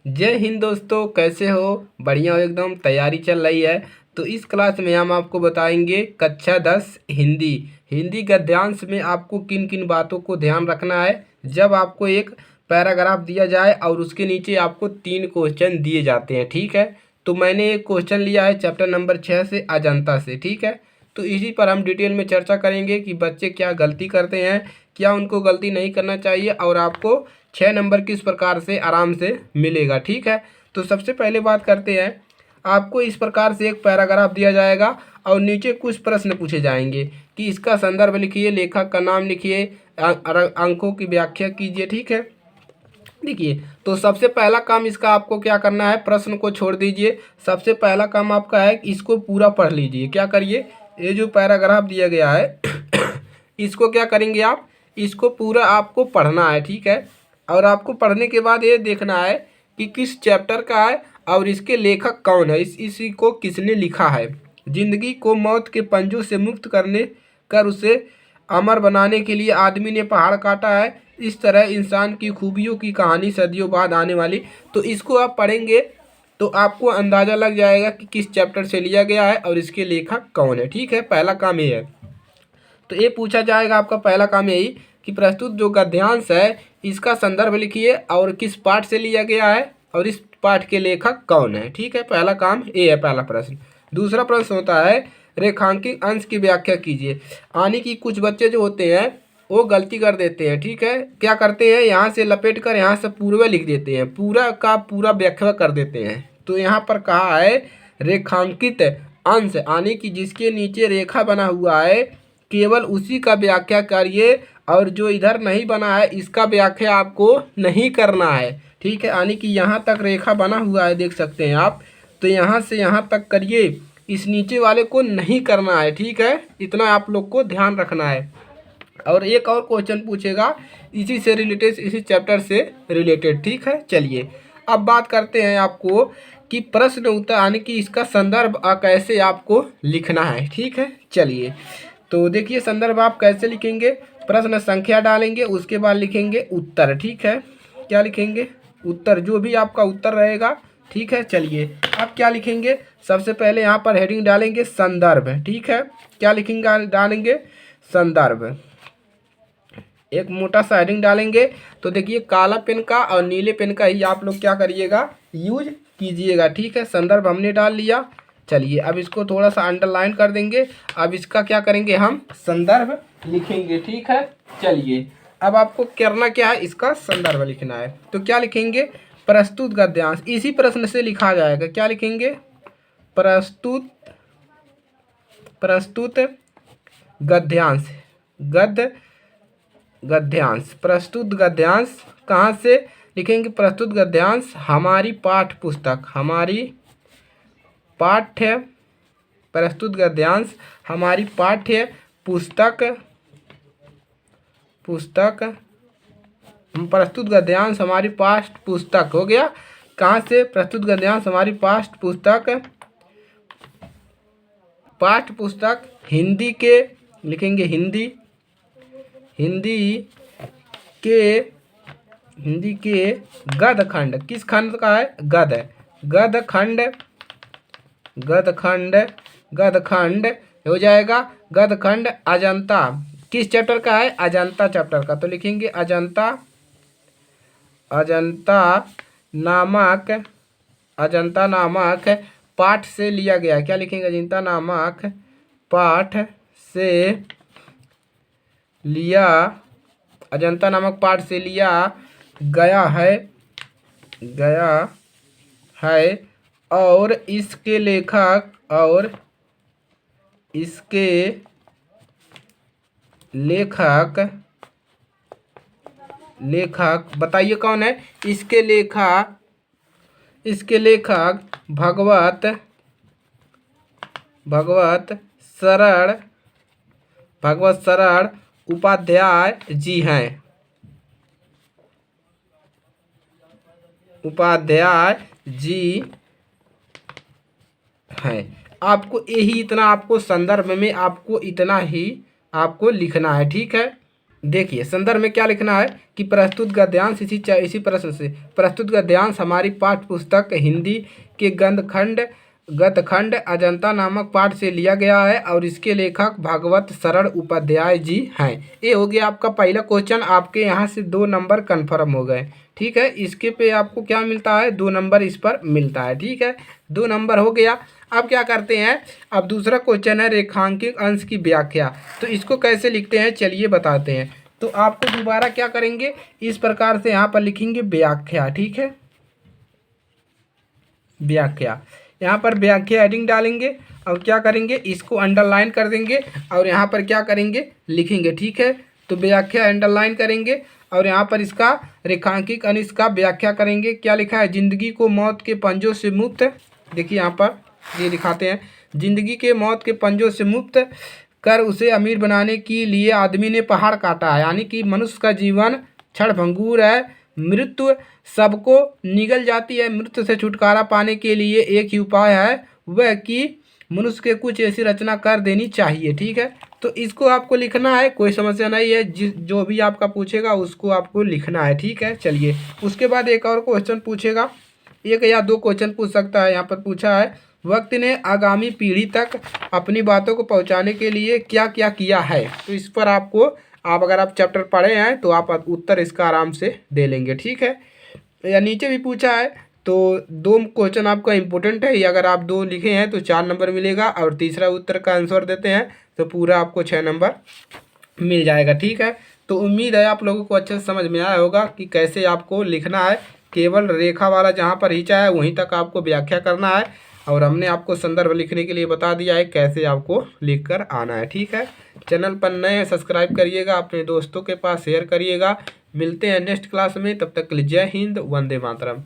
जय हिंद दोस्तों, कैसे हो? बढ़िया हो एकदम। तैयारी चल रही है। तो इस क्लास में हम आपको बताएंगे कक्षा 10 हिंदी। हिंदी गद्यांश में आपको किन किन बातों को ध्यान रखना है जब आपको एक पैराग्राफ दिया जाए और उसके नीचे आपको 3 क्वेश्चन दिए जाते हैं। ठीक है, तो मैंने एक क्वेश्चन लिया है चैप्टर नंबर 6 से, अजंता से। ठीक है, तो इसी पर हम डिटेल में चर्चा करेंगे कि बच्चे क्या गलती करते हैं, क्या उनको गलती नहीं करना चाहिए, और आपको 6 नंबर किस प्रकार से आराम से मिलेगा। ठीक है, तो सबसे पहले बात करते हैं। आपको इस प्रकार से एक पैराग्राफ दिया जाएगा और नीचे कुछ प्रश्न पूछे जाएंगे कि इसका संदर्भ लिखिए, लेखक का नाम लिखिए, अंकों की व्याख्या कीजिए। ठीक है, देखिए, तो सबसे पहला काम इसका आपको क्या करना है, प्रश्न को छोड़ दीजिए। सबसे पहला काम आपका है कि इसको पूरा पढ़ लीजिए। क्या करिए, ये जो पैराग्राफ दिया गया है इसको क्या करेंगे आप, इसको पूरा आपको पढ़ना है। ठीक है, और आपको पढ़ने के बाद ये देखना है कि किस चैप्टर का है और इसके लेखक कौन है, इसी को किसने लिखा है। जिंदगी को मौत के पंजों से मुक्त करने कर उसे अमर बनाने के लिए आदमी ने पहाड़ काटा है। इस तरह इंसान की खूबियों की कहानी सदियों बाद आने वाली। तो इसको आप पढ़ेंगे तो आपको अंदाज़ा लग जाएगा कि किस चैप्टर से लिया गया है और इसके लेखक कौन है। ठीक है, पहला काम ये है। तो ये पूछा जाएगा, आपका पहला काम यही कि प्रस्तुत जो गद्यांश है इसका संदर्भ लिखिए और किस पाठ से लिया गया है और इस पाठ के लेखक कौन है। ठीक है, पहला काम ये है, पहला प्रश्न। दूसरा प्रश्न होता है रेखांकित अंश की व्याख्या कीजिए। यानी कि कुछ बच्चे जो होते हैं वो गलती कर देते हैं। ठीक है, क्या करते हैं, यहाँ से लपेट कर यहाँ से पूर्व लिख देते हैं, पूरा का पूरा व्याख्या कर देते हैं। तो यहाँ पर कहा है रेखांकित अंश, यानी कि जिसके नीचे रेखा बना हुआ है केवल उसी का व्याख्या करिए और जो इधर नहीं बना है इसका व्याख्या आपको नहीं करना है। ठीक है, यानी कि यहाँ तक रेखा बना हुआ है, देख सकते हैं आप, तो यहाँ से यहाँ तक करिए, इस नीचे वाले को नहीं करना है। ठीक है, इतना आप लोग को ध्यान रखना है। और एक और क्वेश्चन पूछेगा इसी से रिलेटेड, इसी चैप्टर से रिलेटेड। ठीक है, चलिए अब बात करते हैं आपको कि प्रश्न उत्तर, यानी कि इसका संदर्भ कैसे आपको लिखना है। ठीक है, चलिए तो देखिए संदर्भ आप कैसे लिखेंगे। प्रश्न संख्या डालेंगे, उसके बाद लिखेंगे उत्तर। ठीक है, क्या लिखेंगे, उत्तर, जो भी आपका उत्तर रहेगा। ठीक है, चलिए अब क्या लिखेंगे, सबसे पहले यहाँ पर हेडिंग डालेंगे संदर्भ। ठीक है, क्या लिखेंगे, डालेंगे संदर्भ, एक मोटा सा हेडिंग डालेंगे। तो देखिए काला पेन का और नीले पेन का ही आप लोग क्या करिएगा, यूज कीजिएगा। ठीक है, संदर्भ हमने डाल लिया। चलिए अब इसको थोड़ा सा अंडरलाइन कर देंगे। अब इसका क्या करेंगे, हम संदर्भ लिखेंगे। ठीक है, चलिए अब आपको करना क्या है, इसका संदर्भ लिखना है। तो क्या लिखेंगे, प्रस्तुत गद्यांश, इसी प्रश्न से लिखा जाएगा। क्या लिखेंगे, प्रस्तुत, प्रस्तुत गद्यांश, गद्यांश, प्रस्तुत गद्यांश कहाँ से लिखेंगे, प्रस्तुत गद्यांश हमारी पाठ्य पुस्तक, हमारी पाठ्य, प्रस्तुत गद्यांश हमारी पाठ्य पुस्तक, प्रस्तुत गद्यांश हमारी पाठ्य पुस्तक हो गया। कहाँ से, प्रस्तुत गद्यांश हमारी पाठ्य पुस्तक, पाठ्य पुस्तक हिंदी के, लिखेंगे हिंदी, हिंदी के, हिंदी के गद्य खंड, किस खंड का है, गद्य, गद्य खंड, गद्य खंड, गद्य खंड हो जाएगा। गद्य खंड अजंता, किस चैप्टर का है, अजंता चैप्टर का। तो लिखेंगे अजंता, अजंता नामक, अजंता नामक पाठ से लिया गया। क्या लिखेंगे, अजंता नामक पाठ से लिया, अजंता नामक पाठ से लिया गया है, गया है, और इसके लेखक, और इसके लेखक, लेखक बताइए कौन है, इसके लेखक, इसके लेखक भगवत, भगवत शरण, भगवत शरण उपाध्याय जी हैं, उपाध्याय जी हैं। आपको यही इतना, आपको संदर्भ में आपको इतना ही आपको लिखना है। ठीक है, देखिए संदर्भ में क्या लिखना है कि प्रस्तुत गद्यांश इसी प्रश्न से, प्रस्तुत गद्यांश हमारी पाठ्य पुस्तक हिंदी के गद्यखंड अजंता नामक पाठ से लिया गया है और इसके लेखक भागवत शरण उपाध्याय जी हैं। ये हो गया आपका पहला क्वेश्चन, आपके यहाँ से 2 नंबर कन्फर्म हो गए। ठीक है, इसके पे आपको क्या मिलता है, 2 नंबर इस पर मिलता है। ठीक है, 2 नंबर हो गया। अब क्या करते हैं, अब दूसरा क्वेश्चन है रेखांकित अंश की व्याख्या। तो इसको कैसे लिखते हैं चलिए बताते हैं। तो आपको दोबारा क्या करेंगे, इस प्रकार से यहाँ पर लिखेंगे व्याख्या। ठीक है, व्याख्या, यहाँ पर व्याख्या हेडिंग डालेंगे और क्या करेंगे, इसको अंडरलाइन कर देंगे और यहाँ पर क्या करेंगे, लिखेंगे। ठीक है, तो व्याख्या अंडरलाइन करेंगे और यहाँ पर इसका रेखांकित अंश का व्याख्या करेंगे। क्या लिखा है, जिंदगी को मौत के पंजों से मुक्त, देखिए यहाँ पर ये दिखाते हैं, जिंदगी के मौत के पंजों से मुक्त कर उसे अमीर बनाने के लिए आदमी ने पहाड़ काटा है। यानी कि मनुष्य का जीवन क्षणभंगुर है, मृत्यु सबको निगल जाती है। मृत्यु से छुटकारा पाने के लिए एक ही उपाय है, वह कि मनुष्य के कुछ ऐसी रचना कर देनी चाहिए। ठीक है, तो इसको आपको लिखना है, कोई समस्या नहीं है, जो भी आपका पूछेगा उसको आपको लिखना है। ठीक है, चलिए उसके बाद एक और क्वेश्चन पूछेगा, 1 या 2 क्वेश्चन पूछ सकता है। यहाँ पर पूछा है वक्त ने आगामी पीढ़ी तक अपनी बातों को पहुँचाने के लिए क्या क्या किया है। तो इस पर आपको, आप अगर आप चैप्टर पढ़े हैं तो आप उत्तर इसका आराम से दे लेंगे। ठीक है, या नीचे भी पूछा है, तो 2 क्वेश्चन आपका इंपॉर्टेंट है, ये अगर आप 2 लिखे हैं तो 4 नंबर मिलेगा और तीसरा उत्तर का आंसर देते हैं तो पूरा आपको 6 नंबर मिल जाएगा। ठीक है, तो उम्मीद है आप लोगों को अच्छे से समझ में आया होगा कि कैसे आपको लिखना है। केवल रेखा वाला जहाँ पर खींचा है वहीं तक आपको व्याख्या करना है और हमने आपको संदर्भ लिखने के लिए बता दिया है कैसे आपको लिख कर आना है। ठीक है, चैनल पर नए हैं सब्सक्राइब करिएगा, अपने दोस्तों के पास शेयर करिएगा। मिलते हैं नेक्स्ट क्लास में, तब तक के लिए जय हिंद, वंदे मातरम।